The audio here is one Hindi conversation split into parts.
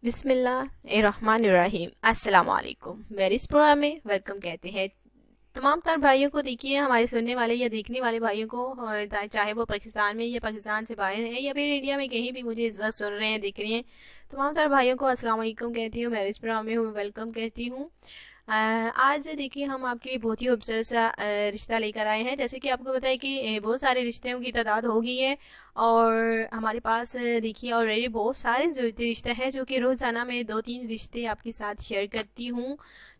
बिस्मिल्लाहिर्रहमानिर्रहीम। अस्सलाम वालेकुम। मेरे इस प्रोग्राम में वेलकम कहते हैं तमाम तर भाइयों को। देखिए, हमारे सुनने वाले या देखने वाले भाइयों को, चाहे वो पाकिस्तान में या पाकिस्तान से बाहर हैं या फिर इंडिया में कहीं भी मुझे इस वक्त सुन रहे हैं, देख रहे हैं, तमाम तर भाइयों को अस्सलाम वालेकुम कहती हूँ। मेरे इस प्रोग्राम में वेलकम कहती हूँ। आज देखिए, हम आपके लिए बहुत ही खूबसूरत सा रिश्ता लेकर आए हैं। जैसे कि आपको पता है कि बहुत सारे रिश्तों की तादाद हो गई है और हमारे पास देखिए ऑलरेडी बहुत सारे जो रिश्ते हैं, जो कि रोज़ाना में 2-3 रिश्ते आपके साथ शेयर करती हूँ।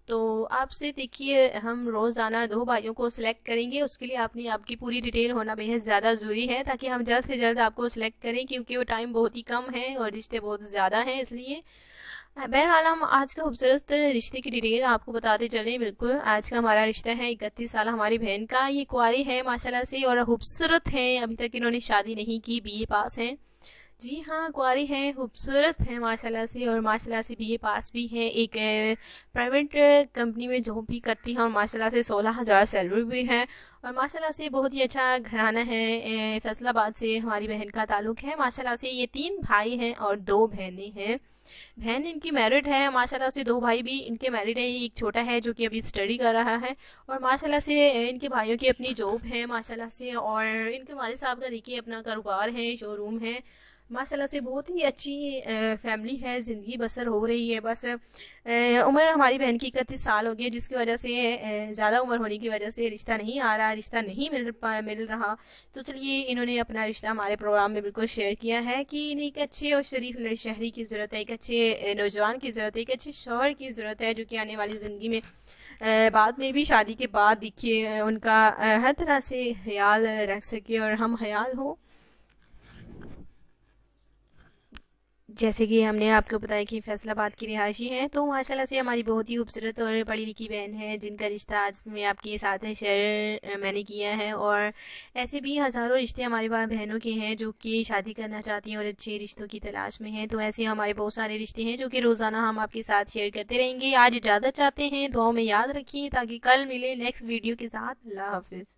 तो आपसे देखिए, हम रोज़ाना 2 भाइयों को सिलेक्ट करेंगे। उसके लिए आपकी पूरी डिटेल होना बेहद ज़्यादा ज़रूरी है, ताकि हम जल्द से जल्द आपको सिलेक्ट करें, क्योंकि वो टाइम बहुत ही कम है और रिश्ते बहुत ज़्यादा हैं। इसलिए बहरहाल हम आज का खूबसूरत रिश्ते की डिटेल आपको बताते चलें। बिल्कुल, आज का हमारा रिश्ता है 31 साल हमारी बहन का। ये कुंवारी है माशाल्लाह से और खूबसूरत है। अभी तक इन्होंने शादी नहीं की, बीए पास हैं। जी हाँ, कुंवारी हैं, खूबसूरत हैं माशाल्लाह से, और माशाल्लाह से बीए पास भी हैं। एक प्राइवेट कंपनी में जॉब भी करती हैं और माशाल्लाह से 16,000 सैलरी भी है। और माशाल्लाह से बहुत ही अच्छा घराना है। फैसलाबाद से हमारी बहन का ताल्लुक है। माशाल्लाह से ये 3 भाई हैं और 2 बहनें हैं। बहन इनकी मैरिड है माशाल्लाह से, 2 भाई भी इनके मैरिड है। एक छोटा है जो कि अभी स्टडी कर रहा है, और माशाल्लाह से इनके भाइयों की अपनी जॉब है माशाल्लाह से। और इनके वालिद साहब का देखिए अपना कारोबार है, शोरूम है। माशाल्लाह से बहुत ही अच्छी फैमिली है, ज़िंदगी बसर हो रही है। बस उम्र हमारी बहन की 31 साल हो गई, जिसकी वजह से ज़्यादा उम्र होने की वजह से रिश्ता नहीं आ रहा, रिश्ता नहीं मिल रहा। तो चलिए, इन्होंने अपना रिश्ता हमारे प्रोग्राम में बिल्कुल शेयर किया है कि इन्हें एक अच्छे और शरीफ शहरी की ज़रूरत है, एक अच्छे नौजवान की ज़रूरत है, एक अच्छे शौहर की ज़रूरत है, जो कि आने वाली ज़िंदगी में बाद में भी, शादी के बाद देखिए उनका हर तरह से ख्याल रख सके और हम ख्याल हो। जैसे कि हमने आपको बताया कि फैसलाबाद की रिहायशी है, तो माशाल्लाह से हमारी बहुत ही खूबसूरत और पढ़ी लिखी बहन है, जिनका रिश्ता आज मैं आपके साथ शेयर मैंने किया है। और ऐसे भी हज़ारों रिश्ते हमारे पास बहनों के हैं, जो कि शादी करना चाहती हैं और अच्छे रिश्तों की तलाश में हैं। तो ऐसे हमारे बहुत सारे रिश्ते हैं, जो कि रोज़ाना हम आपके साथ शेयर करते रहेंगे। आज इजाज़त चाहते हैं, दुआओं में याद रखिए, ताकि कल मिले नेक्स्ट वीडियो के साथ। अल्लाह हाफिज़।